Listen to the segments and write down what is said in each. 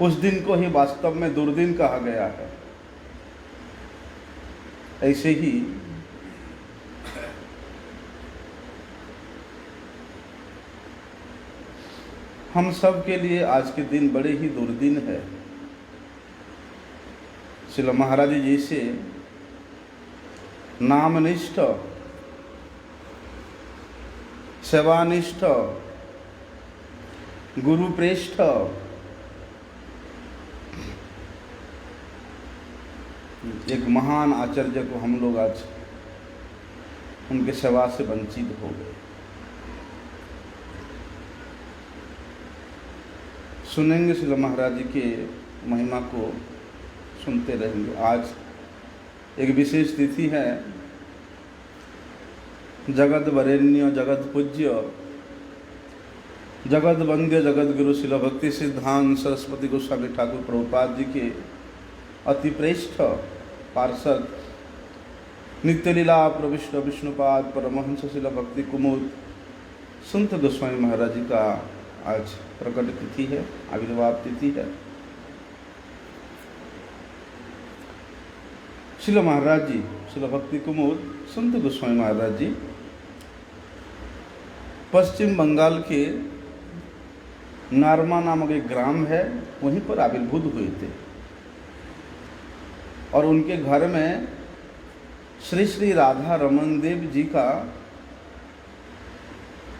उस दिन को ही वास्तव में दुर्दिन कहा गया है। ऐसे ही हम सब के लिए आज के दिन बड़े ही दुर्दिन है। श्रील महाराज जी से नामनिष्ठ, सेवानिष्ठ, गुरुप्रेष्ठ, एक महान आचार्य को हम लोग आज उनके सेवा से वंचित हो गए। सुनेंगे श्रील महाराज जी के महिमा को, सुनते रहेंगे। आज एक विशेष तिथि है। जगत वरेण्य, जगत पूज्य, जगत वंद्य, जगत गुरु श्रील भक्ति सिद्धांत सरस्वती गोस्वामी ठाकुर प्रभुपाद जी के अति श्रेष्ठ पार्षद नित्य लीला प्रविष्ट विष्णुपाद परमहंस श्रील भक्ति कुमुद संत गोस्वामी महाराज जी का आज प्रकट तिथि है, आविर्भाव तिथि है। श्रील महाराज जी, श्रील भक्ति कुमुद संत गोस्वामी महाराज जी पश्चिम बंगाल के नारमा नामक एक ग्राम है, वहीं पर आविर्भूत हुए थे। और उनके घर में श्री श्री राधा रमन देव जी का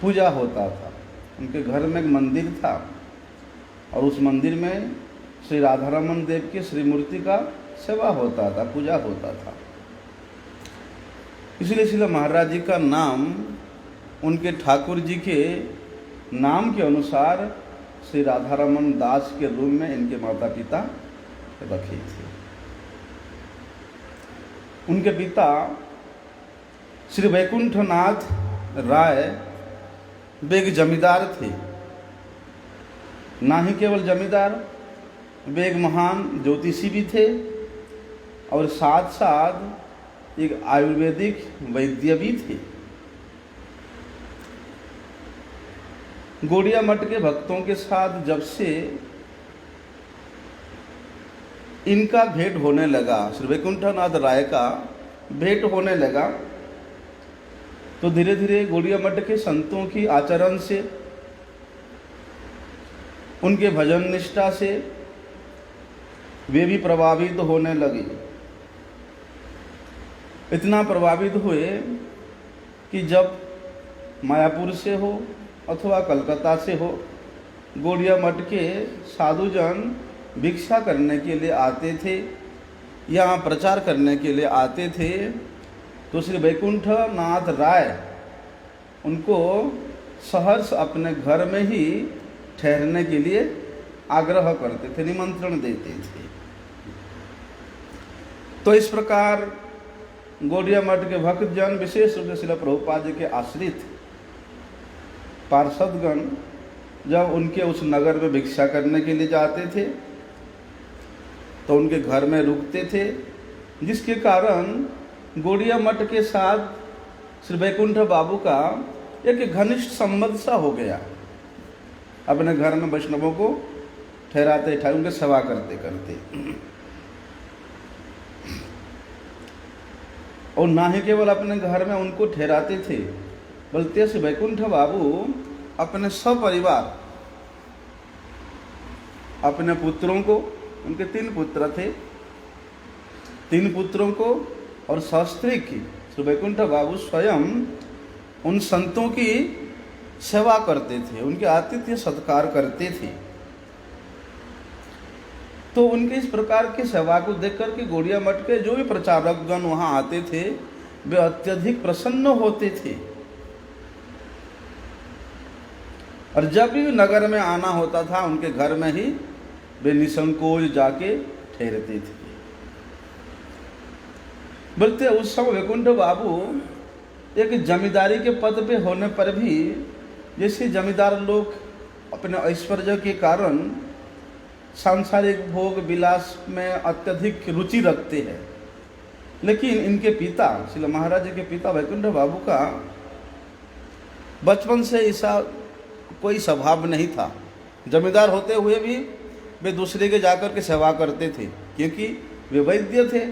पूजा होता था। उनके घर में एक मंदिर था और उस मंदिर में श्री राधा रमन देव की श्री मूर्ति का सेवा होता था, पूजा होता था। इसलिए श्रील महाराज जी का नाम उनके ठाकुर जी के नाम के अनुसार श्री राधा रमन दास के रूप में इनके माता पिता रखे थे। उनके पिता श्री वैकुंठनाथ राय वे एक जमींदार थे। ना ही केवल जमींदार, वे एक महान ज्योतिषी भी थे और साथ साथ एक आयुर्वेदिक वैद्य भी थे। गौड़िया मठ के भक्तों के साथ जब से इनका भेंट होने लगा, श्री वैकुंठनाथ राय का भेंट होने लगा, तो धीरे धीरे गौड़िया मठ के संतों की आचरण से, उनके भजन निष्ठा से वे भी प्रभावित होने लगे। इतना प्रभावित हुए कि जब मायापुर से हो अथवा कलकत्ता से हो, गौड़िया मठ के साधुजन भिक्षा करने के लिए आते थे, यहाँ प्रचार करने के लिए आते थे, तो श्री वैकुंठनाथ राय उनको सहर्ष अपने घर में ही ठहरने के लिए आग्रह करते थे, निमंत्रण देते थे। तो इस प्रकार गौड़िया मठ के भक्तजन, विशेष रूप से श्रील प्रभुपाद जी के आश्रित पार्षदगण जब उनके उस नगर में भिक्षा करने के लिए जाते थे तो उनके घर में रुकते थे, जिसके कारण गौड़िया मठ के साथ श्री वैकुंठ बाबू का एक घनिष्ठ संबंध सा हो गया। अपने घर में वैष्णवों को ठहराते थे, उनके सेवा करते करते। और ना ही केवल अपने घर में उनको ठहराते थे, बल्कि श्री वैकुंठ बाबू अपने सपरिवार अपने पुत्रों को, उनके 3 पुत्र थे, 3 पुत्रों को और शास्त्री की श्री वैकुंठ बाबू स्वयं उन संतों की सेवा करते थे, उनके आतिथ्य सत्कार करते थे। तो उनके इस प्रकार की सेवा को देख करके गौड़िया मठ के जो भी प्रचारकगण वहाँ आते थे वे अत्यधिक प्रसन्न होते थे। और जब भी नगर में आना होता था उनके घर में ही वे निसंकोच जाके ठहरते थे। बोलते उस समय वैकुंठ बाबू एक जमींदारी के पद पे होने पर भी, जैसे जमींदार लोग अपने ऐश्वर्य के कारण सांसारिक भोग विलास में अत्यधिक रुचि रखते हैं, लेकिन इनके पिता श्रील महाराज जी के पिता वैकुंठ बाबू का बचपन से ऐसा कोई स्वभाव नहीं था। जमींदार होते हुए भी वे दूसरे के जाकर के सेवा करते थे, क्योंकि वे वैद्य थे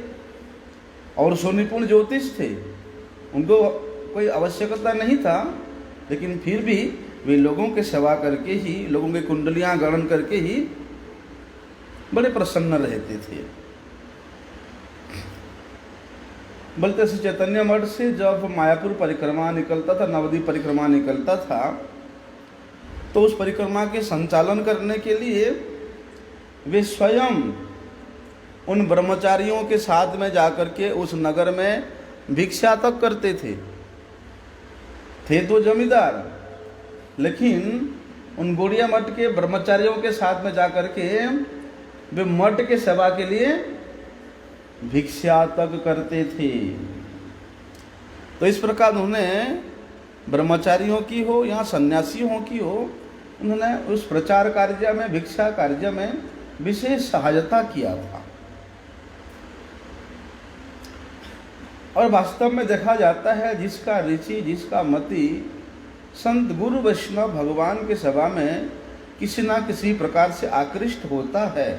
और सुनिपुण ज्योतिष थे, उनको कोई आवश्यकता नहीं था, लेकिन फिर भी वे लोगों के सेवा करके ही, लोगों की कुंडलियां गणन करके ही बड़े प्रसन्न रहते थे। बोलते श्री चैतन्य मठ से जब मायापुर परिक्रमा निकलता था, नवद्वीप परिक्रमा निकलता था, तो उस परिक्रमा के संचालन करने के लिए वे स्वयं उन ब्रह्मचारियों के साथ में जाकर के उस नगर में भिक्षा तक करते थे तो जमींदार, लेकिन उन गौड़िया मठ के ब्रह्मचारियों के साथ में जाकर के वे मठ के सेवा के लिए भिक्षा तक करते थे। तो इस प्रकार उन्होंने ब्रह्मचारियों की हो या सन्यासियों की हो, उन्होंने उस प्रचार कार्य में, भिक्षा कार्य में विशेष सहायता किया था। और वास्तव में देखा जाता है, जिसका रुचि, जिसका मति संत गुरु वैष्णव भगवान के सेवा में किसी ना किसी प्रकार से आकृष्ट होता है,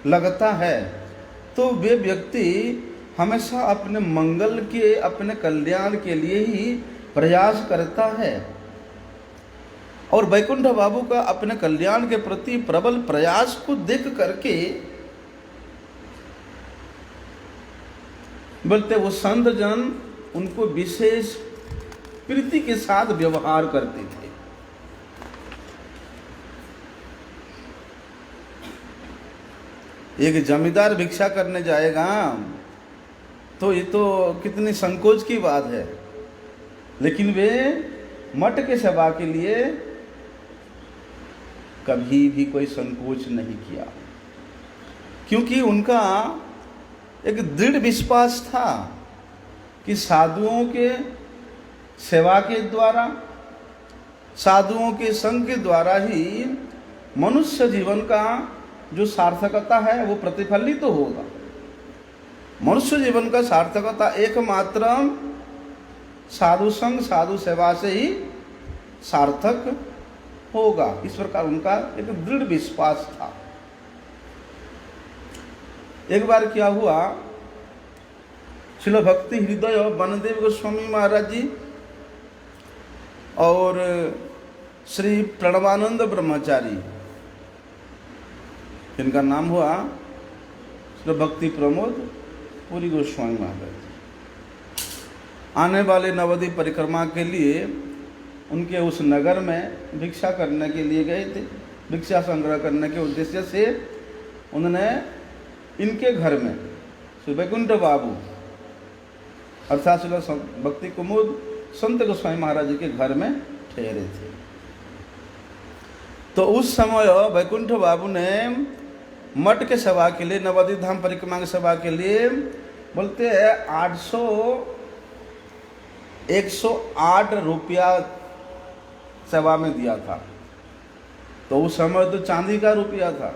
लगता है, तो वे व्यक्ति हमेशा अपने मंगल के, अपने कल्याण के लिए ही प्रयास करता है। और वैकुंठ बाबू का अपने कल्याण के प्रति प्रबल प्रयास को देख करके बोलते वो संत जन उनको विशेष प्रीति के साथ व्यवहार करते थे। एक जमींदार भिक्षा करने जाएगा तो ये तो कितनी संकोच की बात है, लेकिन वे मठ के सेवा के लिए कभी भी कोई संकोच नहीं किया, क्योंकि उनका एक दृढ़ विश्वास था कि साधुओं के सेवा के द्वारा, साधुओं के संग के द्वारा ही मनुष्य जीवन का जो सार्थकता है वो प्रतिफलित तो होगा। मनुष्य जीवन का सार्थकता एकमात्र साधु संग, साधु सेवा से ही सार्थक होगा। इस प्रकार उनका एक दृढ़ विश्वास था। एक बार क्या हुआ, श्रील भक्ति हृदय वनदेव गोस्वामी महाराज जी और श्री प्रणवानंद ब्रह्मचारी, इनका नाम हुआ श्री भक्ति प्रमोद पुरी गोस्वामी महाराज, आने वाले नवद्वीप परिक्रमा के लिए उनके उस नगर में भिक्षा करने के लिए गए थे। भिक्षा संग्रह करने के उद्देश्य से उन्होंने इनके घर में श्री वैकुंठ बाबू अर्थात श्री भक्ति कुमुद संत गोस्वामी महाराज जी के घर में ठहरे थे। तो उस समय वैकुंठ बाबू ने मठ के सेवा के लिए, नवद्वीप धाम परिक्रमा के सेवा के लिए बोलते हैं 108 रुपया सेवा में दिया था। तो उस समय तो चांदी का रुपया था।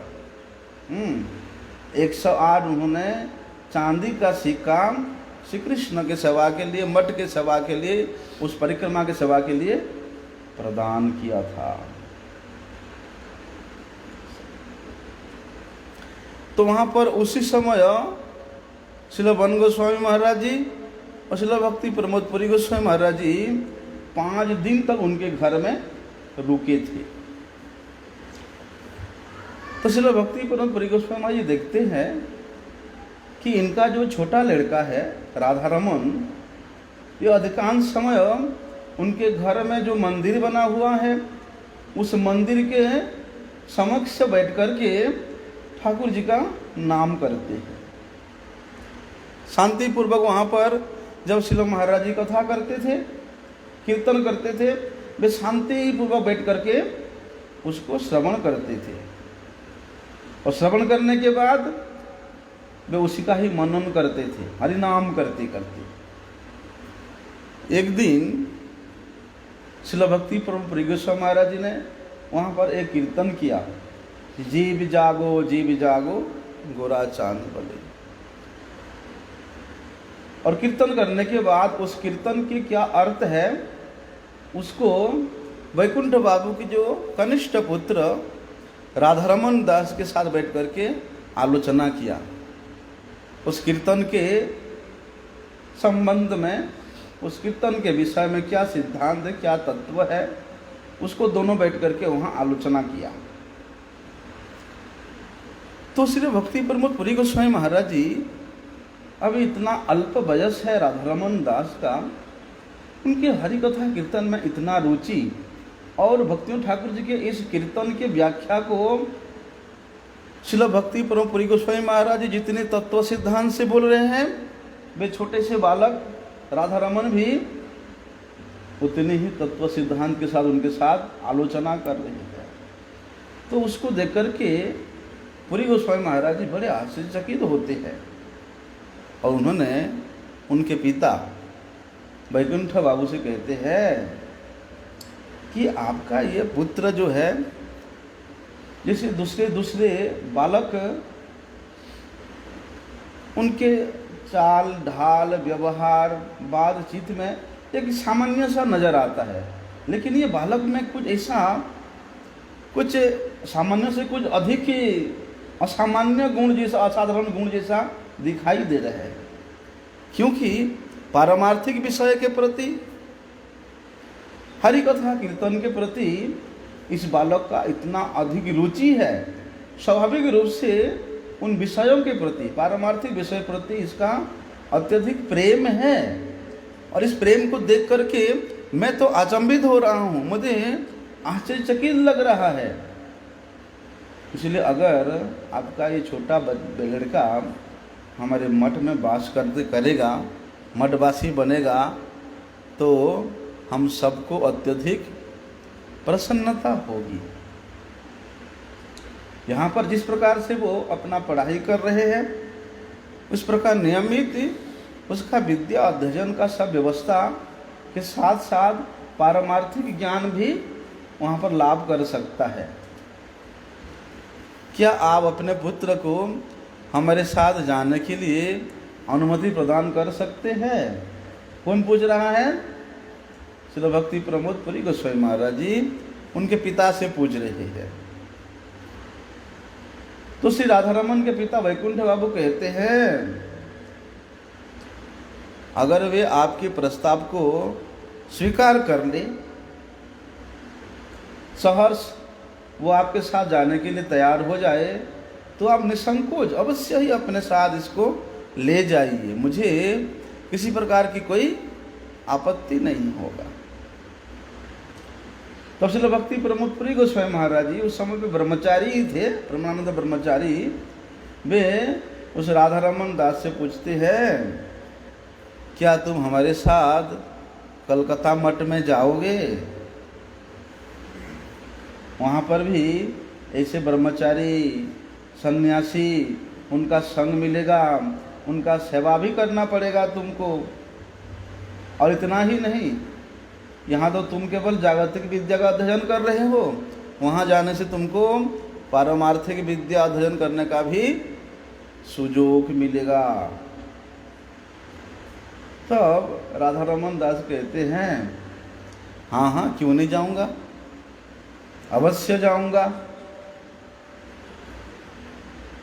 108 उन्होंने चांदी का सिक्का श्री कृष्ण के सेवा के लिए, मठ के सेवा के लिए, उस परिक्रमा के सेवा के लिए प्रदान किया था। तो वहाँ पर उसी समय श्रील वन गोस्वामी महाराज जी और श्रील भक्ति प्रमोद पुरी गोस्वामी महाराज जी 5 दिन तक उनके घर में रुके थे। तो श्रील भक्ति प्रमोद पुरी गोस्वामी महाराज जी देखते हैं कि इनका जो छोटा लड़का है राधा रमन, ये अधिकांश समय उनके घर में जो मंदिर बना हुआ है उस मंदिर के समक्ष बैठ कर के ठाकुर जी का नाम करते हैं। शांतिपूर्वक वहाँ पर जब श्रील महाराज जी कथा करते थे, कीर्तन करते थे, वे शांतिपूर्वक बैठ करके उसको श्रवण करते थे। और श्रवण करने के बाद वे उसी का ही मनन करते थे, हरि नाम करते करते। एक दिन श्रील भक्ति प्रभु पुरी गोस्वामी महाराज जी ने वहाँ पर एक कीर्तन किया, जीव जागो गोरा चांद बले। और कीर्तन करने के बाद उस कीर्तन के क्या अर्थ है उसको वैकुंठ बाबू की जो कनिष्ठ पुत्र राधारमण दास के साथ बैठ करके आलोचना किया, उस कीर्तन के संबंध में, उस कीर्तन के विषय में क्या सिद्धांत है, क्या तत्व है, उसको दोनों बैठ करके वहाँ आलोचना किया। तो श्री भक्ति प्रमोद पुरी गोस्वामी महाराज जी, अभी इतना अल्प वयस है राधारमण दास का, उनके हरि कथा कीर्तन में इतना रुचि, और भक्तियों ठाकुर जी के इस कीर्तन के व्याख्या को श्रील भक्ति प्रमोद पुरी गोस्वामी महाराज जी जितने तत्व सिद्धांत से बोल रहे हैं, वे छोटे से बालक राधारमण भी उतने ही तत्व सिद्धांत के साथ उनके साथ आलोचना कर रहे हैं। तो उसको देख करके पुरी गोस्वामी महाराज जी बड़े आश्चर्यचकित होते हैं, और उन्होंने उनके पिता वैकुंठ बाबू से कहते हैं कि आपका ये पुत्र जो है, जैसे दूसरे दूसरे बालक उनके चाल ढाल व्यवहार बातचीत में एक सामान्य सा नज़र आता है, लेकिन ये बालक में कुछ ऐसा, कुछ सामान्य से कुछ अधिक ही असामान्य गुण जैसा, असाधारण गुण जैसा दिखाई दे रहा है। क्योंकि पारमार्थिक विषय के प्रति, हरि कथा कीर्तन के प्रति इस बालक का इतना अधिक रुचि है। स्वाभाविक रूप से उन विषयों के प्रति, पारमार्थिक विषय प्रति इसका अत्यधिक प्रेम है, और इस प्रेम को देख करके मैं तो अचंभित हो रहा हूँ, मुझे आश्चर्यचकित लग रहा है। इसलिए अगर आपका ये छोटा लड़का हमारे मठ में वास करेगा, मठवासी बनेगा, तो हम सबको अत्यधिक प्रसन्नता होगी। यहाँ पर जिस प्रकार से वो अपना पढ़ाई कर रहे हैं, उस प्रकार नियमित उसका विद्या अध्ययन का सब व्यवस्था के साथ साथ पारमार्थिक ज्ञान भी वहाँ पर लाभ कर सकता है। क्या आप अपने पुत्र को हमारे साथ जाने के लिए अनुमति प्रदान कर सकते हैं? कौन पूछ रहा है? श्री भक्ति प्रमोद पुरी गोस्वामी महाराज जी उनके पिता से पूछ रहे हैं। तो श्री राधारमण के पिता वैकुंठ बाबू कहते हैं, अगर वे आपके प्रस्ताव को स्वीकार कर ले, सहर्ष वो आपके साथ जाने के लिए तैयार हो जाए, तो आप निसंकोच अवश्य ही अपने साथ इसको ले जाइए, मुझे किसी प्रकार की कोई आपत्ति नहीं होगा। तब श्री भक्ति प्रमोद पुरी गोस्वामी महाराज जी उस समय पे ब्रह्मचारी ही थे, ब्रह्मानंद ब्रह्मचारी। वे उस राधारमण दास से पूछते हैं, क्या तुम हमारे साथ कलकत्ता मठ में जाओगे? वहाँ पर भी ऐसे ब्रह्मचारी सन्यासी, उनका संग मिलेगा, उनका सेवा भी करना पड़ेगा तुमको। और इतना ही नहीं, यहाँ तो तुम केवल जागतिक विद्या का अध्ययन कर रहे हो, वहाँ जाने से तुमको पारमार्थिक विद्या अध्ययन करने का भी सुयोग मिलेगा। तब राधारमण दास कहते हैं, हाँ हाँ क्यों नहीं जाऊँगा, अवश्य जाऊँगा।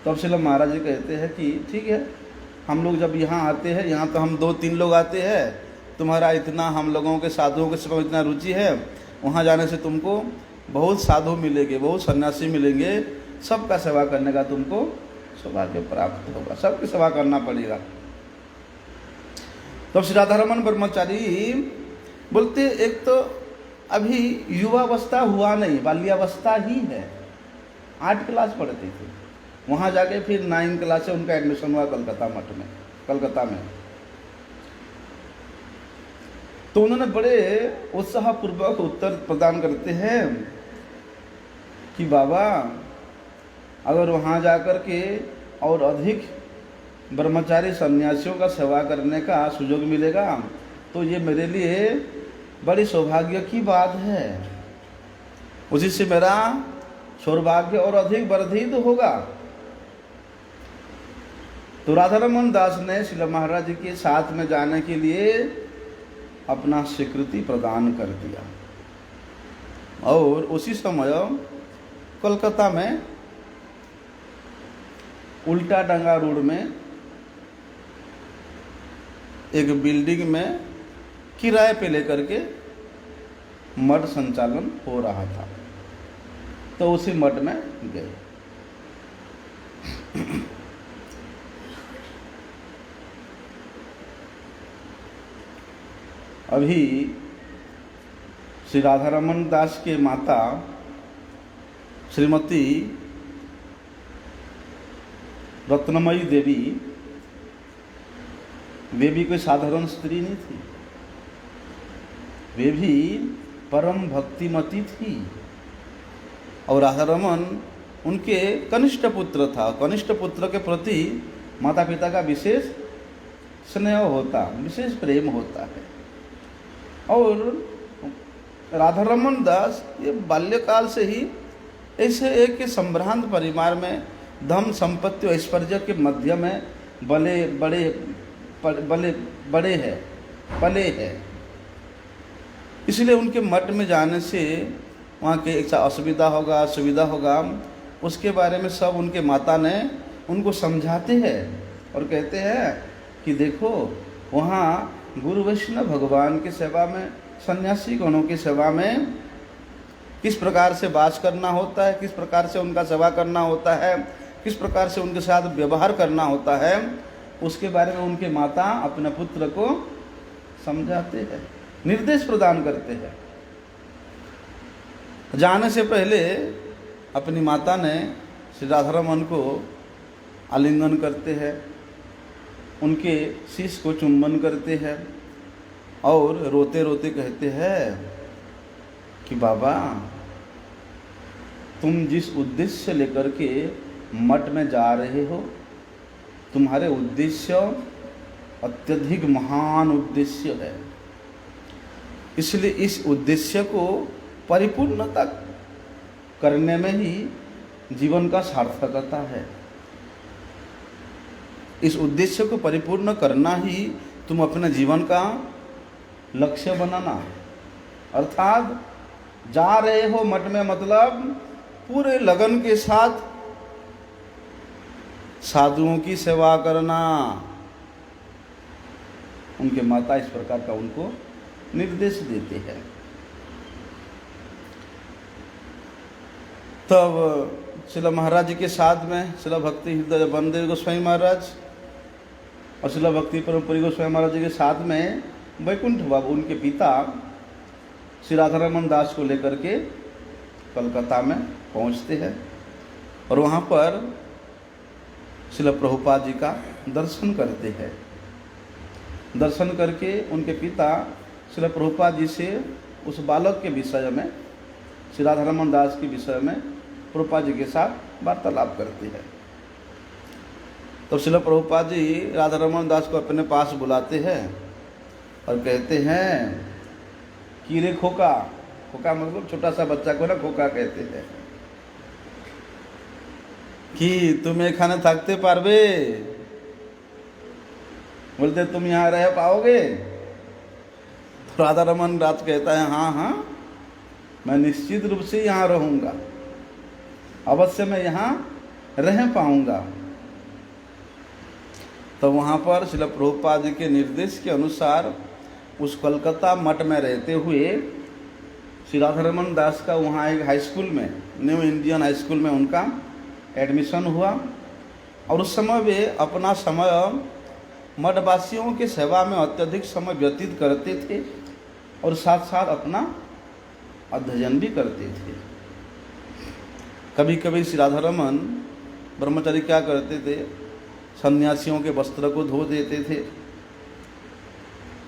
तब श्रील महाराज जी कहते हैं कि ठीक है, हम लोग जब यहाँ आते हैं, यहाँ तो हम 2-3 लोग आते हैं, तुम्हारा इतना हम लोगों के साधुओं के सेवा में इतना रुचि है, वहाँ जाने से तुमको बहुत साधु मिलेंगे, बहुत सन्यासी मिलेंगे, सबका सेवा करने का तुमको सौभाग्य प्राप्त होगा, सबकी सेवा करना पड़ेगा। तब श्री राधारमण ब्रह्मचारी बोलते, एक तो अभी युवावस्था हुआ नहीं, बाल्यावस्था ही है, 8 क्लास पढ़ते थे, वहाँ जाके फिर 9 क्लास से उनका एडमिशन हुआ कलकत्ता मठ में, कलकत्ता में। तो उन्होंने बड़े उत्साहपूर्वक उत्तर प्रदान करते हैं कि बाबा, अगर वहाँ जाकर के और अधिक ब्रह्मचारी सन्यासियों का सेवा करने का सुयोग मिलेगा, तो ये मेरे लिए बड़ी सौभाग्य की बात है, उसी से मेरा सौभाग्य और अधिक वर्धित होगा। तो राधारमण दास ने श्री महाराज जी के साथ में जाने के लिए अपना स्वीकृति प्रदान कर दिया। और उसी समय कोलकाता में उल्टा डंगा रोड में एक बिल्डिंग में किराए पे लेकर के मठ संचालन हो रहा था, तो उसी मठ में गए। अभी श्री राधारमण दास के माता श्रीमती रत्नमयी देवी, वे भी कोई साधारण स्त्री नहीं थी, वे भी परम भक्तिमती थी। और राधारमण उनके कनिष्ठ पुत्र था। कनिष्ठ पुत्र के प्रति माता पिता का विशेष स्नेह होता, विशेष प्रेम होता है। और राधारमण दास ये बाल्यकाल से ही ऐसे एक संभ्रांत परिवार में धन संपत्ति और ऐश्वर्य के मध्य में बड़े हैं। इसलिए उनके मठ में जाने से वहाँ के एक असुविधा होगा, सुविधा होगा, उसके बारे में सब उनके माता ने उनको समझाते हैं और कहते हैं कि देखो वहाँ गुरु वैष्णव भगवान की सेवा में, सन्यासी गणों की सेवा में किस प्रकार से वास करना होता है, किस प्रकार से उनका सेवा करना होता है, किस प्रकार से उनके साथ व्यवहार करना होता है, उसके बारे में उनके माता अपने पुत्र को समझाते हैं, निर्देश प्रदान करते हैं। जाने से पहले अपनी माता ने श्री राधारमण को आलिंगन करते हैं, उनके शीश को चुंबन करते हैं और रोते रोते कहते हैं कि बाबा, तुम जिस उद्देश्य लेकर के मठ में जा रहे हो, तुम्हारे उद्देश्य अत्यधिक महान उद्देश्य है। इसलिए इस उद्देश्य को परिपूर्णता करने में ही जीवन का सार्थकता है। इस उद्देश्य को परिपूर्ण करना ही तुम अपने जीवन का लक्ष्य बनाना। अर्थात जा रहे हो मठ में, मतलब पूरे लगन के साथ साधुओं की सेवा करना। उनके माता इस प्रकार का उनको निर्देश देते हैं। तब श्रील महाराज जी के साथ में श्रील भक्ति हृदय बलदेव गोस्वामी महाराज और श्रील भक्ति परमपुरी गोस्वामी महाराज जी के साथ में वैकुंठ बाबू, उनके पिता, श्री राधारमण दास को लेकर के कलकत्ता में पहुंचते हैं और वहाँ पर श्रील प्रभुपाद जी का दर्शन करते हैं। दर्शन करके उनके पिता श्रील प्रभुपाद जी से उस बालक के विषय में, श्री राधारमण दास के विषय में प्रभुपाद जी के साथ वार्तालाप करते हैं। तो श्रील प्रभुपाद जी राधारमण दास को अपने पास बुलाते हैं और कहते हैं कि रे खोका, खोका मतलब छोटा सा बच्चा को ना खोका कहते हैं, कि तुम एखाने थकते पारबे, बोलते तुम यहाँ रह पाओगे? तो राधारमण दास कहता है हाँ हाँ, मैं निश्चित रूप से यहाँ रहूँगा, अवश्य मैं यहाँ रह पाऊँगा। तो वहाँ पर श्रील प्रभुपाद जी के निर्देश के अनुसार उस कलकत्ता मठ में रहते हुए श्री राधारमण दास का वहाँ एक हाई स्कूल में, न्यू इंडियन हाई स्कूल में उनका एडमिशन हुआ। और उस समय वे अपना समय मठवासियों की सेवा में अत्यधिक समय व्यतीत करते थे और साथ साथ अपना अध्ययन भी करते थे। कभी कभी श्री राधारमण ब्रह्मचारी क्या करते थे, सन्यासियों के वस्त्र को धो देते थे,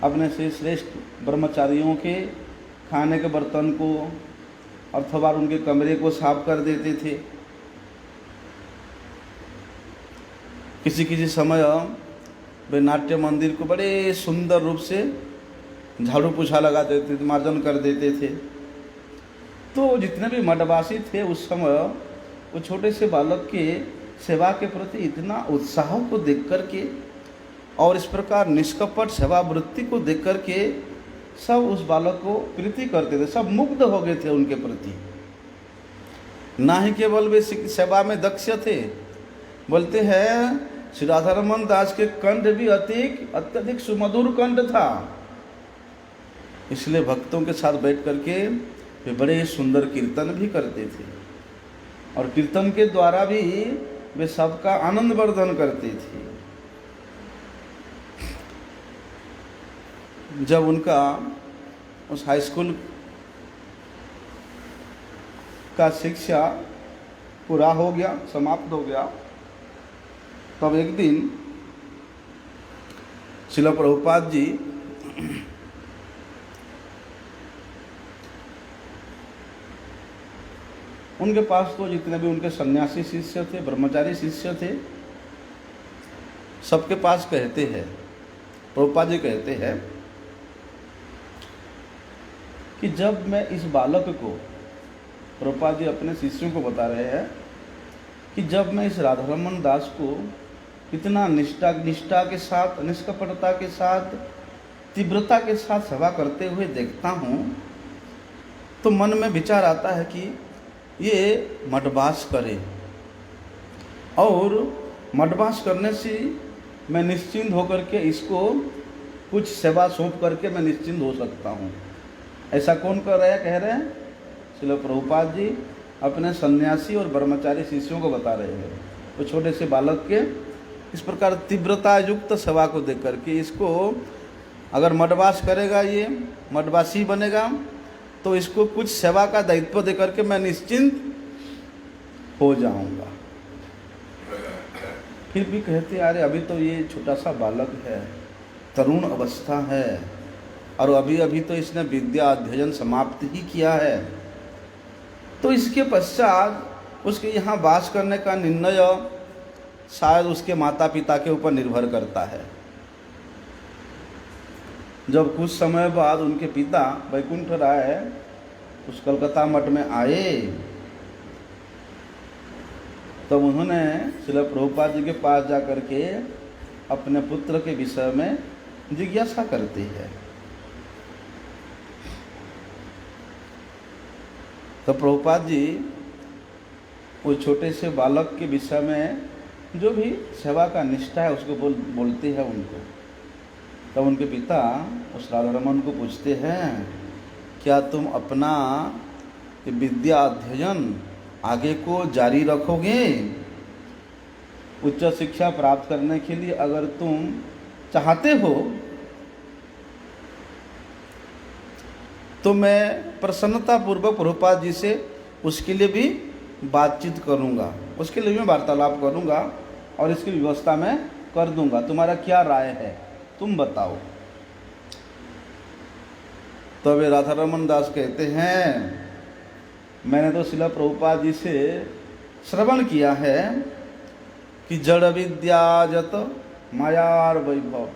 अपने से श्रेष्ठ ब्रह्मचारियों के खाने के बर्तन को अथवा उनके कमरे को साफ कर देते थे। किसी किसी समय वे नाट्य मंदिर को बड़े सुंदर रूप से झाड़ू पोछा लगा देते थे, मार्जन कर देते थे। तो जितने भी मठवासी थे उस समय वो छोटे से बालक के सेवा के प्रति इतना उत्साह को देख कर के और इस प्रकार निष्कपट सेवा वृत्ति को देख कर के सब उस बालक को प्रीति करते थे, सब मुग्ध हो गए थे उनके प्रति। ना ही केवल वे सेवा में दक्ष थे, बोलते हैं श्री राधारमन दास के कंठ भी अत्यधिक सुमधुर कंठ था, इसलिए भक्तों के साथ बैठ करके वे बड़े सुंदर कीर्तन भी करते थे और कीर्तन के द्वारा भी वे सबका आनंद वर्धन करते थे। जब उनका उस हाई स्कूल का शिक्षा पूरा हो गया, समाप्त हो गया, तब एक दिन श्रील प्रभुपाद जी उनके पास तो जितने भी उनके सन्यासी शिष्य थे, ब्रह्मचारी शिष्य थे, सबके पास कहते हैं, प्रभुपाद जी कहते हैं कि जब मैं इस बालक को, प्रभुपाद जी अपने शिष्यों को बता रहे हैं कि जब मैं इस राधारमन दास को इतना निष्ठा के साथ, निष्कपटता के साथ, तीव्रता के साथ सेवा करते हुए देखता हूँ, तो मन में विचार आता है कि ये मठवास करे और मठवास करने से मैं निश्चिंत होकर के इसको कुछ सेवा सौंप करके मैं निश्चिंत हो सकता हूँ। ऐसा कौन कर रहा है? कह रहे हैं श्रील प्रभुपाद जी अपने सन्यासी और ब्रह्मचारी शिष्यों को बता रहे हैं। तो छोटे से बालक के इस प्रकार तीव्रता युक्त सेवा को देख करके इसको अगर मठवास करेगा, ये मठवासी बनेगा, तो इसको कुछ सेवा का दायित्व दे करके मैं निश्चिंत हो जाऊंगा। फिर भी कहते अरे अभी तो ये छोटा सा बालक है, तरुण अवस्था है और अभी अभी तो इसने विद्या अध्ययन समाप्त ही किया है, तो इसके पश्चात उसके यहाँ वास करने का निर्णय शायद उसके माता पिता के ऊपर निर्भर करता है। जब कुछ समय बाद उनके पिता वैकुंठ राय उस कलकत्ता मठ में आए, तब उन्होंने श्रील प्रभुपाद जी के पास जाकर के अपने पुत्र के विषय में जिज्ञासा करते हैं। तो प्रभुपाद जी उस छोटे से बालक के विषय में जो भी सेवा का निष्ठा है उसको बोलते हैं उनको। तब उनके पिता उस राधारमन को पूछते हैं, क्या तुम अपना विद्या अध्ययन आगे को जारी रखोगे? उच्च शिक्षा प्राप्त करने के लिए अगर तुम चाहते हो तो मैं प्रसन्नता पूर्वक प्रभुपाद जी से उसके लिए भी बातचीत करूंगा, उसके लिए मैं वार्तालाप करूंगा और इसकी व्यवस्था मैं कर दूंगा। तुम्हारा क्या राय है, तुम बताओ। तो वे राधारमन दास कहते हैं, मैंने तो श्रील प्रभुपाद जी से श्रवण किया है कि जड़ विद्या जत मायार वैभव,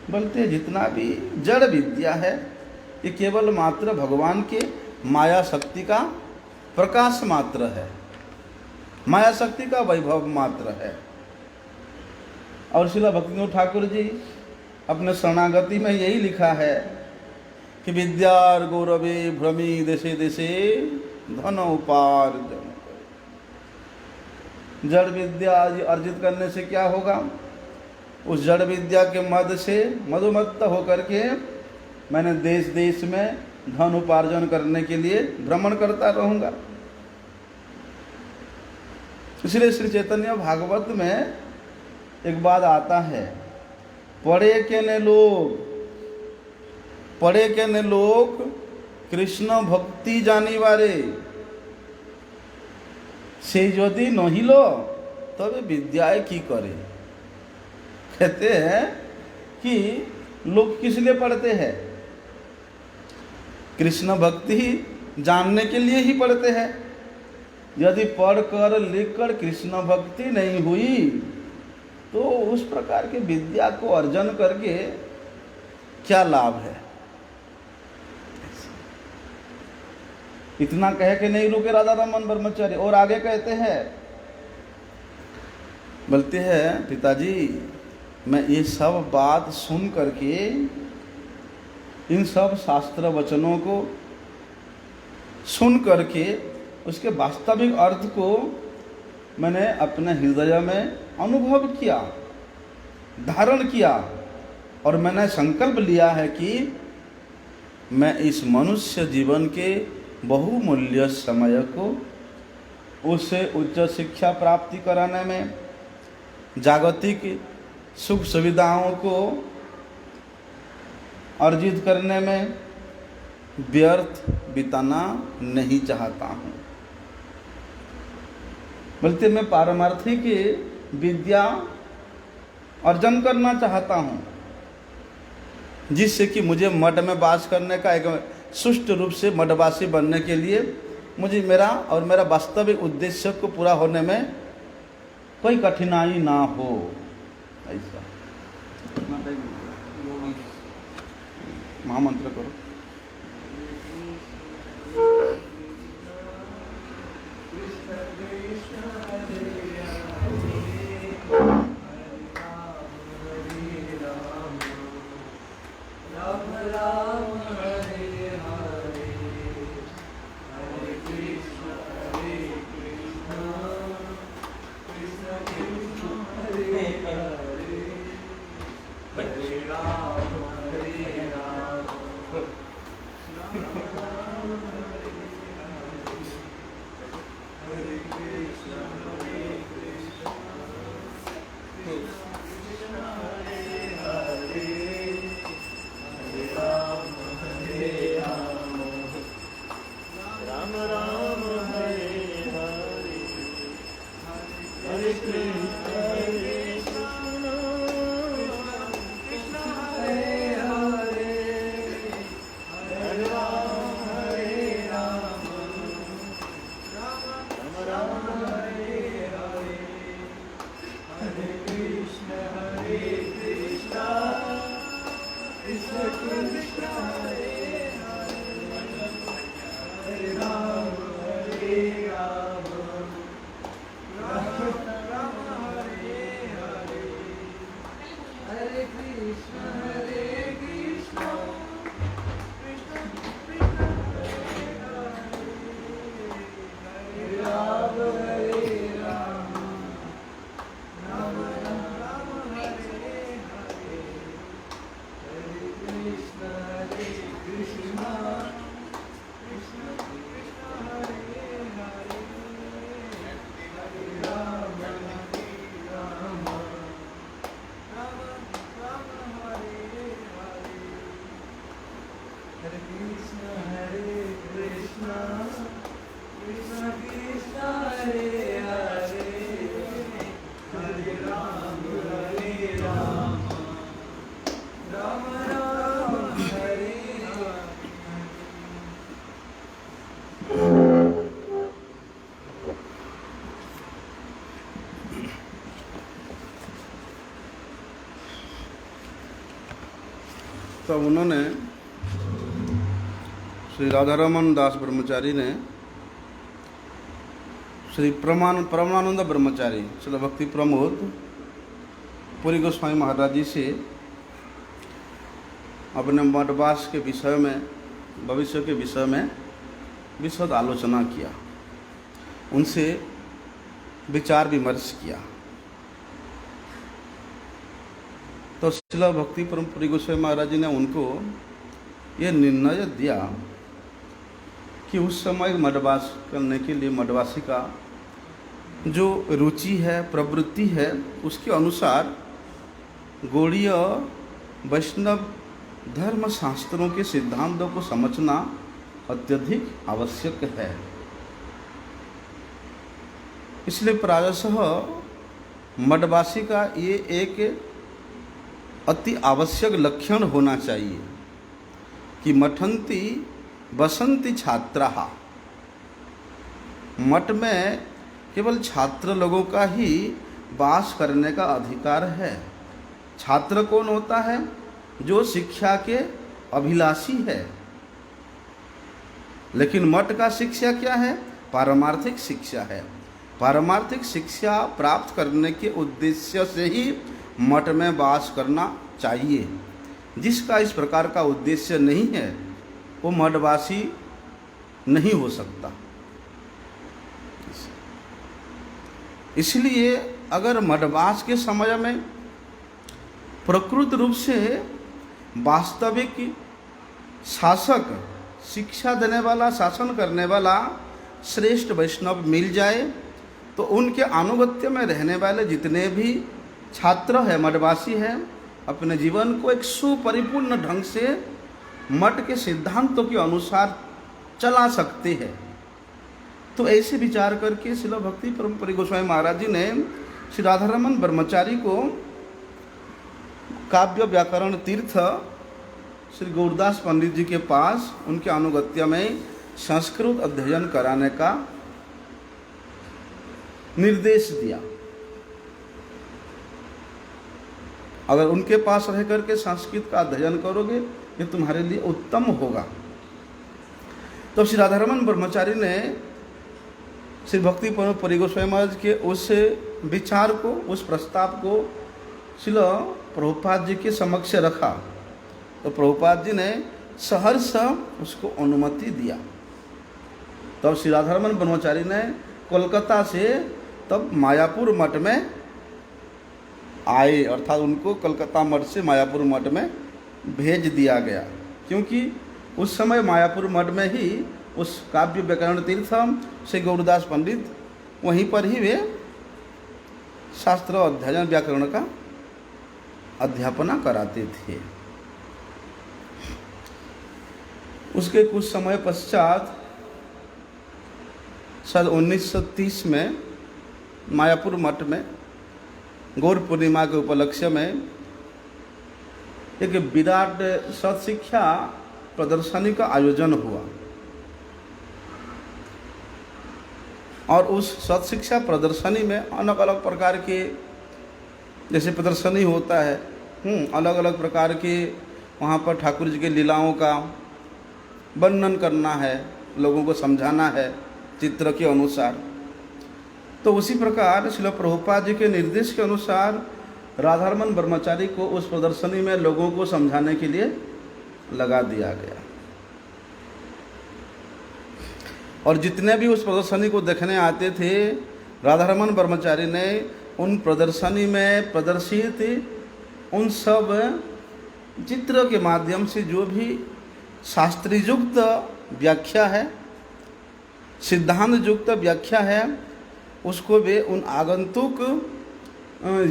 बोलते जितना भी जड़ विद्या है ये केवल मात्र भगवान के माया शक्ति का प्रकाश मात्र है, माया शक्ति का वैभव मात्र है। और श्रील भक्तिविनोद ठाकुर जी अपने शरणागति में यही लिखा है कि विद्यार गौरवे भ्रमी देशे देशे धन उपार्जन। जड़ विद्या अर्जित करने से क्या होगा? उस जड़ विद्या के मद से मधुमत्त होकर के मैंने देश देश में धन उपार्जन करने के लिए भ्रमण करता रहूंगा। इसलिए श्री चैतन्य भागवत में एक बात आता है, पढ़े के ने लोग कृष्ण भक्ति जानी वारे से यदि नहीं लो तब विद्याएं की करे। कहते हैं कि लोग किस लिए पढ़ते हैं? कृष्ण भक्ति जानने के लिए ही पढ़ते हैं। यदि पढ़कर लिखकर कृष्ण भक्ति नहीं हुई तो उस प्रकार के विद्या को अर्जन करके क्या लाभ है? इतना कह के नहीं रुके राधारमन ब्रह्मचारी, और आगे कहते हैं, बोलते हैं पिताजी मैं ये सब बात सुन करके, इन सब शास्त्र वचनों को सुन करके उसके वास्तविक अर्थ को मैंने अपने हृदय में अनुभव किया, धारण किया, और मैंने संकल्प लिया है कि मैं इस मनुष्य जीवन के बहुमूल्य समय को उससे उच्च शिक्षा प्राप्ति कराने में, जागतिक सुख सुविधाओं को अर्जित करने में व्यर्थ बिताना नहीं चाहता हूँ, बल्कि मैं पारमार्थिक विद्या अर्जन करना चाहता हूँ, जिससे कि मुझे मठ में वास करने का एक सुष्ठु रूप से मठवासी बनने के लिए मुझे मेरा वास्तविक उद्देश्य को पूरा होने में कोई कठिनाई ना हो। ऐसा महामंत्र करो। तब उन्होंने श्री राधारमन दास ब्रह्मचारी ने श्री परमानंद ब्रह्मचारी श्री भक्ति प्रमोद पुरी गोस्वामी महाराज जी से अपने मठवास के विषय में, भविष्य के विषय में विशद आलोचना किया, उनसे विचार विमर्श किया। तो श्रील भक्ति परम पुरी गोस्वामी महाराज जी ने उनको ये निर्णय दिया कि उस समय मठवास करने के लिए मठवासी का जो रुचि है, प्रवृत्ति है, उसके अनुसार गौड़ीय वैष्णव धर्म शास्त्रों के सिद्धांतों को समझना अत्यधिक आवश्यक है। इसलिए प्रायशः मठवासी का ये एक अति आवश्यक लक्षण होना चाहिए कि मठंती बसंती छात्राः, मठ में केवल छात्र लोगों का ही वास करने का अधिकार है। छात्र कौन होता है? जो शिक्षा के अभिलाषी है। लेकिन मठ का शिक्षा क्या है? पारमार्थिक शिक्षा है। पारमार्थिक शिक्षा प्राप्त करने के उद्देश्य से ही मठ में वास करना चाहिए। जिसका इस प्रकार का उद्देश्य नहीं है वो मठवासी नहीं हो सकता। इसलिए अगर मठवास के समय में प्रकृत रूप से वास्तविक शासक, शिक्षा देने वाला, शासन करने वाला श्रेष्ठ वैष्णव मिल जाए तो उनके अनुगत्य में रहने वाले जितने भी छात्र हैं, मठवासी हैं, अपने जीवन को एक सुपरिपूर्ण ढंग से मठ के सिद्धांतों के अनुसार चला सकते हैं। तो ऐसे विचार करके श्रील भक्ति परमपुरी गोस्वामी महाराज जी ने श्री राधारमण ब्रह्मचारी को काव्य व्याकरण तीर्थ श्री गौरदास पंडित जी के पास उनके अनुगत्य में संस्कृत अध्ययन कराने का निर्देश दिया। अगर उनके पास रह करके संस्कृत का अध्ययन करोगे ये तुम्हारे लिए उत्तम होगा। तो श्री राधारमण ब्रह्मचारी ने श्री भक्ति परमपुरी गोस्वामी महाराज के उस विचार को, उस प्रस्ताव को श्रील प्रभुपाद जी के समक्ष रखा। तो प्रभुपाद जी ने सहर्ष उसको अनुमति दिया। तब श्री राधारमण ब्रह्मचारी ने कोलकाता से तब मायापुर मठ में आए, अर्थात उनको कलकत्ता मठ से मायापुर मठ में भेज दिया गया, क्योंकि उस समय मायापुर मठ में ही उस काव्य व्याकरण तीर्थ श्री गौरदास पंडित वहीं पर ही वे शास्त्र अध्ययन व्याकरण का अध्यापना कराते थे। उसके कुछ समय पश्चात सन 1930 में मायापुर मठ में गौर पूर्णिमा के उपलक्ष्य में एक विराट सत्शिक्षा प्रदर्शनी का आयोजन हुआ और उस सत्शिक्षा प्रदर्शनी में अलग अलग प्रकार के, जैसे प्रदर्शनी होता है, अलग अलग प्रकार के वहाँ पर ठाकुर जी के लीलाओं का वर्णन करना है, लोगों को समझाना है चित्र के अनुसार। तो उसी प्रकार श्रील प्रभुपाद जी के निर्देश के अनुसार राधारमण ब्रह्मचारी को उस प्रदर्शनी में लोगों को समझाने के लिए लगा दिया गया। और जितने भी उस प्रदर्शनी को देखने आते थे, राधारमण ब्रह्मचारी ने उन प्रदर्शनी में प्रदर्शित उन सब चित्र के माध्यम से जो भी शास्त्रीयुक्त व्याख्या है, सिद्धांत युक्त व्याख्या है, उसको वे उन आगंतुक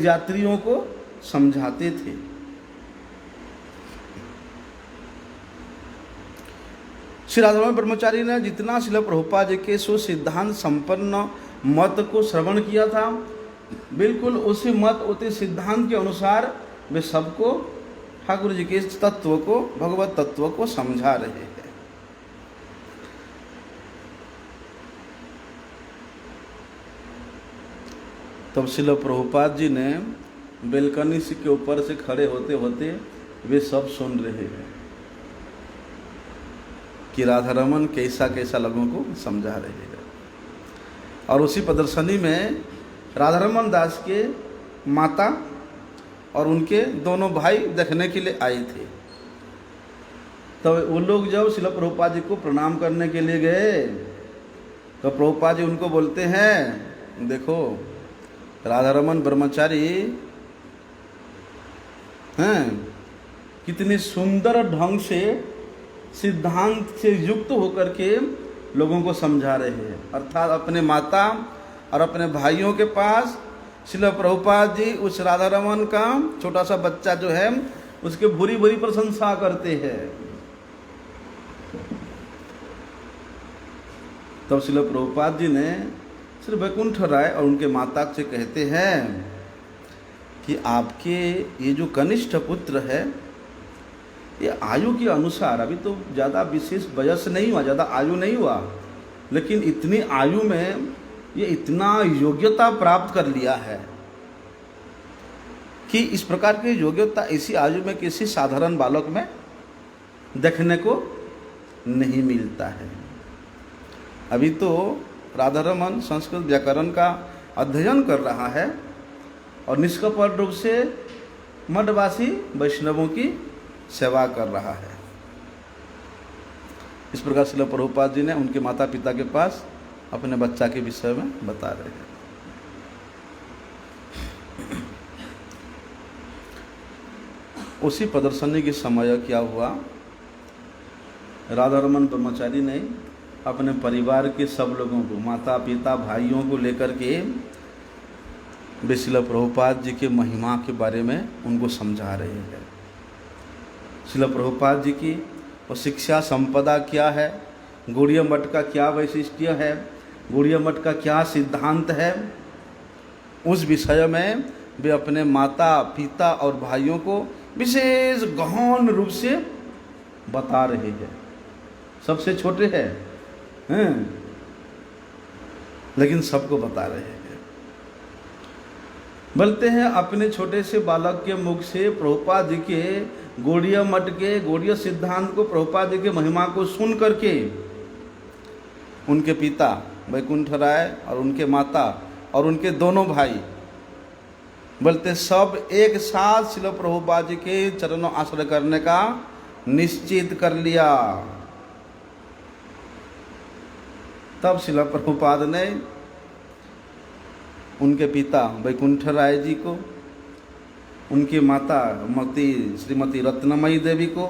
यात्रियों को समझाते थे। श्री राधारमण ब्रह्मचारी ने जितना श्रील प्रभुपाद जी के सुसिद्धांत संपन्न मत को श्रवण किया था, बिल्कुल उसी मत, उसी सिद्धांत के अनुसार वे सबको ठाकुर जी के तत्व को, भगवत तत्व को समझा रहे हैं। तब श्रील प्रभुपाद जी ने बेलकनी के ऊपर से खड़े होते होते वे सब सुन रहे हैं कि राधारमण कैसा कैसा लोगों को समझा रहे हैं। और उसी प्रदर्शनी में राधारमण दास के माता और उनके दोनों भाई देखने के लिए आए थे। तो वो लोग जब श्रील प्रभुपाद जी को प्रणाम करने के लिए गए तो प्रभुपाद जी उनको बोलते हैं, देखो राधारमण ब्रह्मचारी हैं, कितने सुंदर ढंग से सिद्धांत से युक्त होकर के लोगों को समझा रहे हैं। अर्थात अपने माता और अपने भाइयों के पास श्रील प्रभुपाद जी उस राधारमण का छोटा सा बच्चा जो है उसके भूरी भूरी प्रशंसा करते हैं। तब श्रील प्रभुपाद जी ने श्री वैकुंठ राय और उनके माता से कहते हैं कि आपके ये जो कनिष्ठ पुत्र है, ये आयु के अनुसार, अभी तो ज़्यादा विशेष वयस नहीं हुआ, ज़्यादा आयु नहीं हुआ, लेकिन इतनी आयु में ये इतना योग्यता प्राप्त कर लिया है कि इस प्रकार की योग्यता इसी आयु में किसी साधारण बालक में देखने को नहीं मिलता है। अभी तो राधारमण संस्कृत व्याकरण का अध्ययन कर रहा है और निष्कपट रूप से मठवासी वैष्णवों की सेवा कर रहा है। इस प्रकार श्रील प्रभुपाद जी ने उनके माता पिता के पास अपने बच्चा के विषय में बता रहे हैं। उसी प्रदर्शनी के समय क्या हुआ, राधारमण ब्रह्मचारी ने अपने परिवार के सब लोगों को, माता पिता भाइयों को लेकर के वे श्रील प्रभुपाद जी के महिमा के बारे में उनको समझा रहे हैं। श्रील प्रभुपाद जी की और शिक्षा संपदा क्या है, गौड़ीय मठ का क्या वैशिष्ट्य है, गौड़ीय मठ का क्या सिद्धांत है, उस विषय में वे अपने माता पिता और भाइयों को विशेष गहन रूप से बता रहे हैं। सबसे छोटे हैं लेकिन सबको बता रहे हैं। बोलते हैं अपने छोटे से बालक के मुख से प्रभुपाद जी के गौड़ीय मठ के गौड़ीय सिद्धांत को, प्रभुपाद जी के महिमा को सुन करके उनके पिता वैकुंठ राय और उनके माता और उनके दोनों भाई बोलते सब एक साथ श्रील प्रभुपाद जी के चरणों आश्रय करने का निश्चित कर लिया। तब श्रील प्रभुपाद ने उनके पिता वैकुंठ राय जी को, उनकी माता श्रीमती रत्नमयी देवी को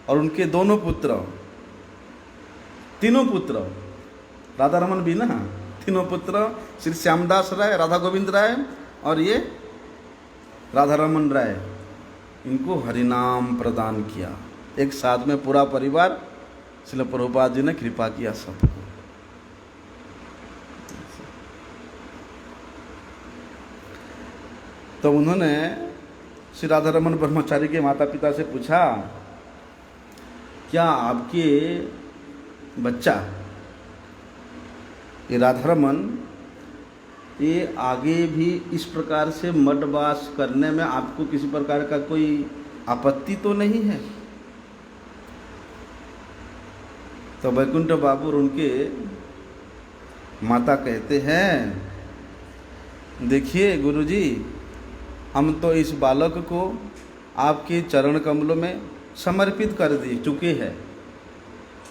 और उनके दोनों पुत्र, तीनों पुत्र, राधारमण भी ना, तीनों पुत्र श्री श्यामदास राय, राधा गोविंद राय और ये राधारमण राय, इनको हरिनाम प्रदान किया। एक साथ में पूरा परिवार, श्रील प्रभुपाद जी ने कृपा किया सबको। तो उन्होंने श्री राधारमण ब्रह्मचारी के माता पिता से पूछा, क्या आपके बच्चा ये राधारमण ये आगे भी इस प्रकार से मठवास करने में आपको किसी प्रकार का कोई आपत्ति तो नहीं है? तो वैकुंठ बाबू और उनके माता कहते हैं, देखिए गुरुजी, हम तो इस बालक को आपके चरण कमलों में समर्पित कर दे चुके हैं,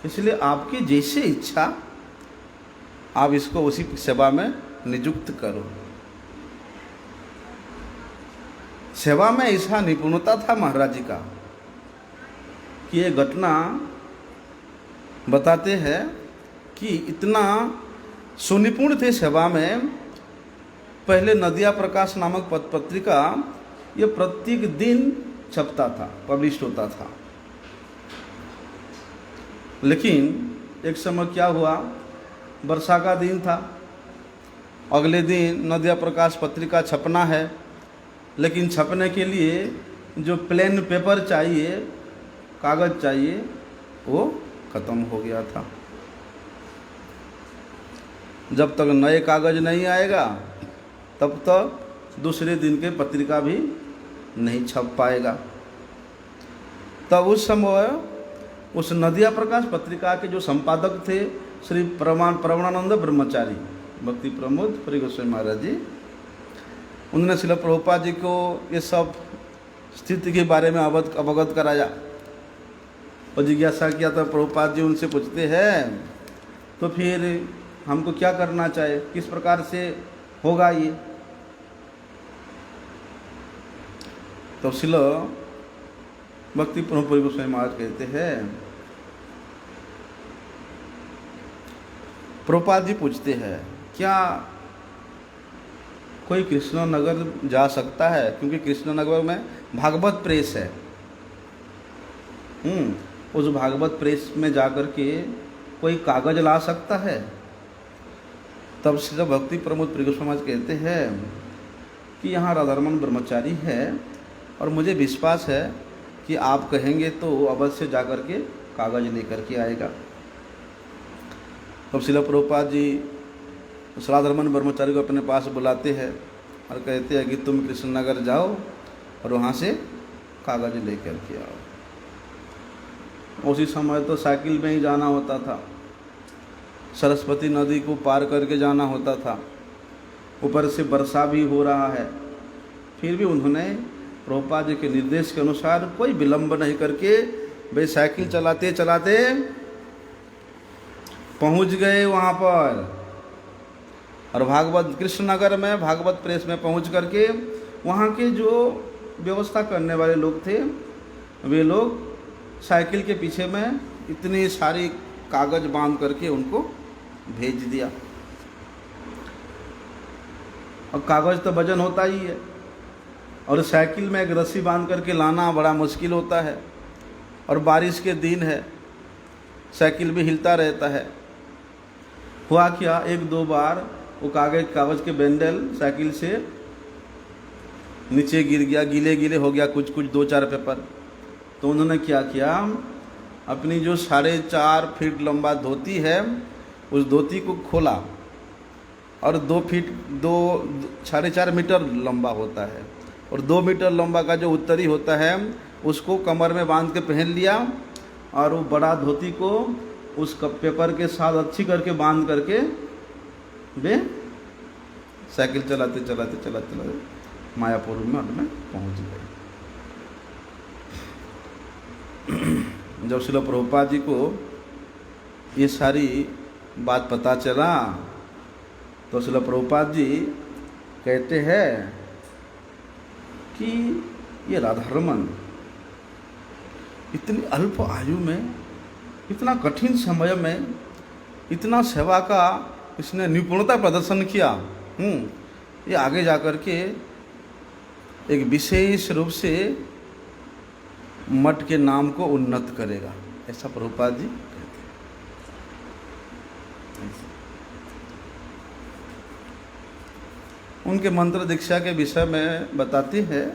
इसलिए आपकी जैसे इच्छा आप इसको उसी सेवा में नियुक्त करो। सेवा में ऐसा निपुणता था महाराज जी का कि ये घटना बताते हैं कि इतना सुनिपुण थे सेवा में। पहले नदिया प्रकाश नामक पत्रिका ये प्रत्येक दिन छपता था, पब्लिश होता था। लेकिन एक समय क्या हुआ, वर्षा का दिन था, अगले दिन नदिया प्रकाश पत्रिका छपना है, लेकिन छपने के लिए जो प्लेन पेपर चाहिए, कागज़ चाहिए, वो ख़त्म हो गया था। जब तक नए कागज़ नहीं आएगा तब तक दूसरे दिन के पत्रिका भी नहीं छप पाएगा। तब उस समय उस नदिया प्रकाश पत्रिका के जो संपादक थे श्री प्रवणानंद ब्रह्मचारी, भक्ति प्रमोद हरि गोस्वामी महाराज जी, उन्होंने श्रील प्रभुपाद जी को ये सब स्थिति के बारे में अवगत कराया और जिज्ञासा किया। तो प्रभुपाद जी उनसे पूछते हैं, तो फिर हमको क्या करना चाहिए, किस प्रकार से होगा ये? तो श्रील भक्ति प्रमोद हरि गोस्वामी महाराज कहते हैं, प्रभुपाद जी पूछते हैं, क्या कोई कृष्णनगर जा सकता है? क्योंकि कृष्णनगर में भागवत प्रेस है। उस भागवत प्रेस में जाकर के कोई कागज ला सकता है? तब श्री भक्ति प्रमोद हरि गोस्वामी महाराज कहते हैं कि यहाँ राधारमण ब्रह्मचारी है और मुझे विश्वास है कि आप कहेंगे तो अवश्य जाकर के कागज लेकर के आएगा। तब श्रील प्रभुपाद जी उस राधारमण ब्रह्मचारी को अपने पास बुलाते हैं और कहते हैं कि तुम कृष्णनगर जाओ और वहाँ से कागज लेकर के आओ। उसी समय तो साइकिल में ही जाना होता था, सरस्वती नदी को पार करके जाना होता था, ऊपर से वर्षा भी हो रहा है। फिर भी उन्होंने प्रभुपाद जी के निर्देश के अनुसार कोई विलंब नहीं करके वे साइकिल चलाते चलाते पहुंच गए वहाँ पर और भागवत कृष्णनगर में भागवत प्रेस में पहुंच करके वहाँ के जो व्यवस्था करने वाले लोग थे, वे लोग साइकिल के पीछे में इतनी सारी कागज बांध करके उनको भेज दिया। और कागज तो वजन होता ही है, और साइकिल में एक रस्सी बांध करके लाना बड़ा मुश्किल होता है, और बारिश के दिन है, साइकिल भी हिलता रहता है। हुआ क्या, एक दो बार वो कागज के बंडल साइकिल से नीचे गिर गया, गीले गीले हो गया कुछ 2-4 पेपर। तो उन्होंने क्या किया, अपनी जो 4.5 फीट लंबा धोती है, उस धोती को खोला, और 4.5 मीटर लंबा होता है, और 2 मीटर लंबा का जो उत्तरी होता है उसको कमर में बांध के पहन लिया, और वो बड़ा धोती को उस पेपर के साथ अच्छी करके बांध करके वे साइकिल चलाते चलाते मायापुर में पहुंच गए। जब श्रील प्रभुपाद जी को ये सारी बात पता चला, तो श्रील प्रभुपाद जी कहते हैं कि ये राधारमण इतनी अल्प आयु में, इतना कठिन समय में इतना सेवा का इसने निपुणता प्रदर्शन किया, ये आगे जाकर के एक विशेष रूप से मठ के नाम को उन्नत करेगा, ऐसा प्रभुपाद जी कहते हैं। उनके मंत्र दीक्षा के विषय में बताते हैं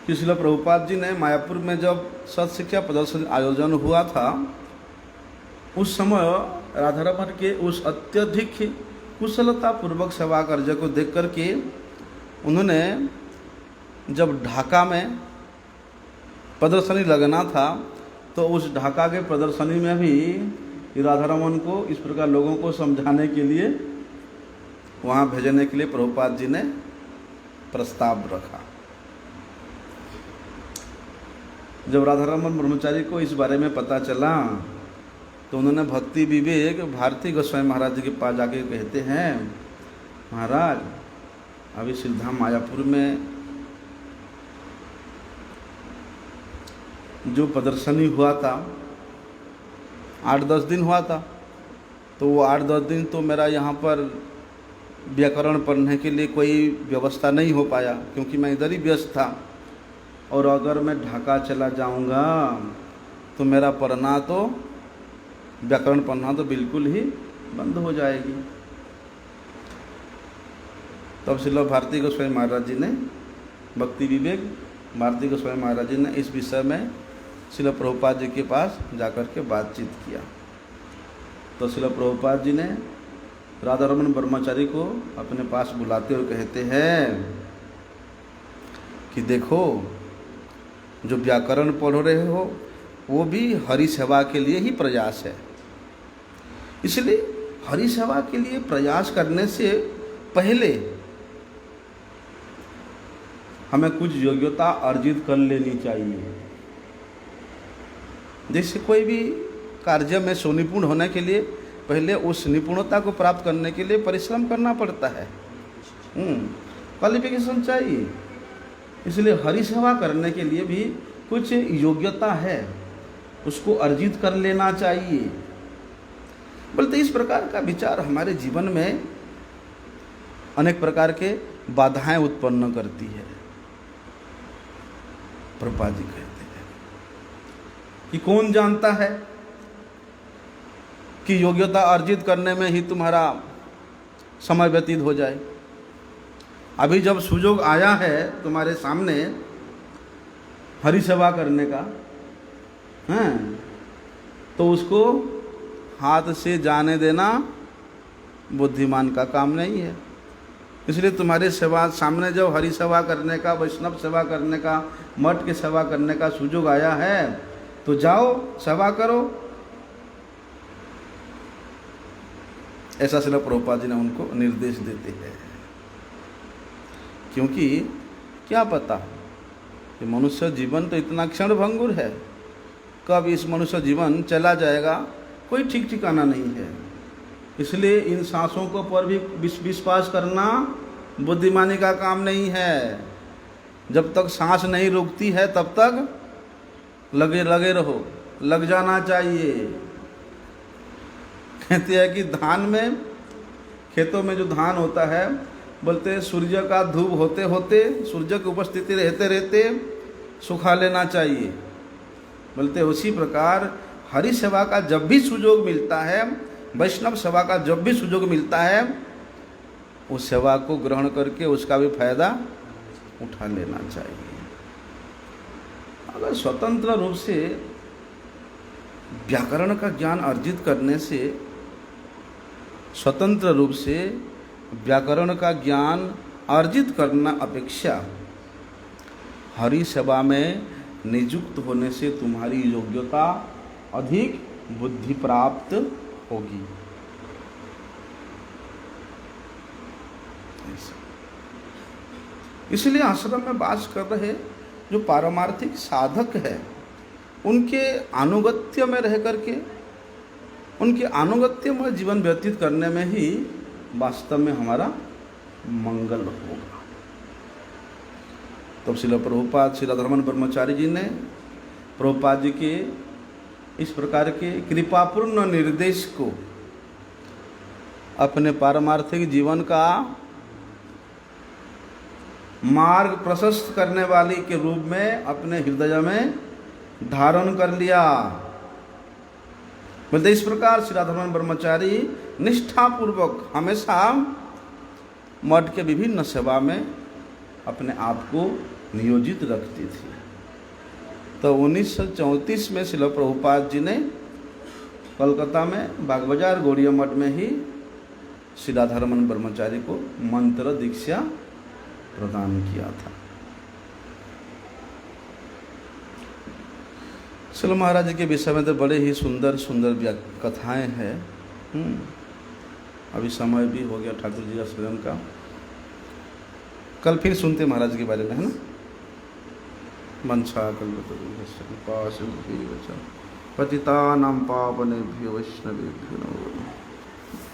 कि श्रील प्रभुपाद जी ने मायापुर में जब सत्शिक्षा प्रदर्शन आयोजन हुआ था, उस समय राधारमण के उस अत्यधिक कुशलता पूर्वक सेवा कार्य को देख करके उन्होंने, जब ढाका में प्रदर्शनी लगना था, तो उस ढाका के प्रदर्शनी में भी राधारमण को इस प्रकार लोगों को समझाने के लिए, वहाँ भेजने के लिए प्रभुपाद जी ने प्रस्ताव रखा। जब राधारमण ब्रह्मचारी को इस बारे में पता चला, तो उन्होंने भक्ति विवेक भारती गोस्वामी महाराज जी के पास जाके कहते हैं, महाराज अभी सिद्धाम मायापुर में जो प्रदर्शनी हुआ था 8-10 दिन हुआ था, तो वो 8-10 दिन तो मेरा यहाँ पर व्याकरण पढ़ने के लिए कोई व्यवस्था नहीं हो पाया, क्योंकि मैं इधर ही व्यस्त था, और अगर मैं ढाका चला जाऊँगा तो मेरा पढ़ना तो, व्याकरण पढ़ना तो बिल्कुल ही बंद हो जाएगी। तब श्रील भारती गोस्वामी महाराज जी ने, भक्ति विवेक भारती गोस्वामी महाराज जी ने इस विषय में श्रील प्रभुपाद जी के पास जाकर के बातचीत किया। तो श्रील प्रभुपाद जी ने राधारमण ब्रह्मचारी को अपने पास बुलाते हुए कहते हैं कि देखो, जो व्याकरण पढ़ रहे हो वो भी हरि सेवा के लिए ही प्रयास है, इसलिए हरि सेवा के लिए प्रयास करने से पहले हमें कुछ योग्यता अर्जित कर लेनी चाहिए। जैसे कोई भी कार्य में सुनिपुण होने के लिए पहले उस निपुणता को प्राप्त करने के लिए परिश्रम करना पड़ता है, क्वालिफिकेशन चाहिए। इसलिए हरि सेवा करने के लिए भी कुछ योग्यता है, उसको अर्जित कर लेना चाहिए। बोलते इस प्रकार का विचार हमारे जीवन में अनेक प्रकार के बाधाएं उत्पन्न करती है। प्रभुपाद जी कहते हैं कि कौन जानता है कि योग्यता अर्जित करने में ही तुम्हारा समय व्यतीत हो जाए। अभी जब सुयोग आया है तुम्हारे सामने हरि सेवा करने का, तो उसको हाथ से जाने देना बुद्धिमान का काम नहीं है। इसलिए तुम्हारे सेवा सामने जब हरि सेवा करने का, वैष्णव सेवा करने का, मठ की सेवा करने का सुयोग आया है, तो जाओ सेवा करो। ऐसा श्रील प्रभुपाद जी ने उनको निर्देश देते हैं, क्योंकि क्या पता कि मनुष्य जीवन तो इतना क्षणभंगुर है, कब इस मनुष्य जीवन चला जाएगा कोई ठीक ठिकाना नहीं है। इसलिए इन सांसों को पर भी विश्वास करना बुद्धिमानी का काम नहीं है। जब तक सांस नहीं रुकती है तब तक लगे लगे रहो, लग जाना चाहिए। कहते हैं कि धान में, खेतों में जो धान होता है, बोलते हैं सूर्य का धूप होते होते, सूर्य की उपस्थिति रहते रहते सुखा लेना चाहिए। बोलते उसी प्रकार हरि सेवा का जब भी सुयोग मिलता है, वैष्णव सेवा का जब भी सुयोग मिलता है, उस सेवा को ग्रहण करके उसका भी फायदा उठा लेना चाहिए। अगर स्वतंत्र रूप से व्याकरण का ज्ञान अर्जित करने से, स्वतंत्र रूप से व्याकरण का ज्ञान अर्जित करना अपेक्षा हरि सेवा में नियुक्त होने से तुम्हारी योग्यता अधिक बुद्धि प्राप्त होगी। इसलिए आश्रम में वास कर रहे जो पारमार्थिक साधक है, उनके अनुगत्य में रह करके, उनके अनुगत्य में जीवन व्यतीत करने में ही वास्तव में हमारा मंगल होगा। तो श्रील प्रभुपाद श्री राधारमण ब्रह्मचारी जी ने प्रभुपाद जी के इस प्रकार के कृपापूर्ण निर्देश को अपने पारमार्थिक जीवन का मार्ग प्रशस्त करने वाली के रूप में अपने हृदय में धारण कर लिया। बोलते इस प्रकार श्री राधारमण ब्रह्मचारी निष्ठापूर्वक हमेशा मठ के विभिन्न सेवा में अपने आप को नियोजित रखती थी। तो 1934 में श्रील प्रभुपाद जी ने कलकत्ता में बागबाजार गौड़िया मठ में ही श्री राधारमण ब्रह्मचारी को मंत्र दीक्षा प्रदान किया था। श्रील महाराज जी के विषय में तो बड़े ही सुंदर सुंदर कथाएं हैं। अभी समय भी हो गया ठाकुर जी का स्वयं का, कल फिर सुनते महाराज के बारे में, है ना। मंशा कल्पतरुभ्यश्च कृपा सिंधुभ्यो पतितानां पावनेभ्यो वैष्णवेभ्यो नमो नमः।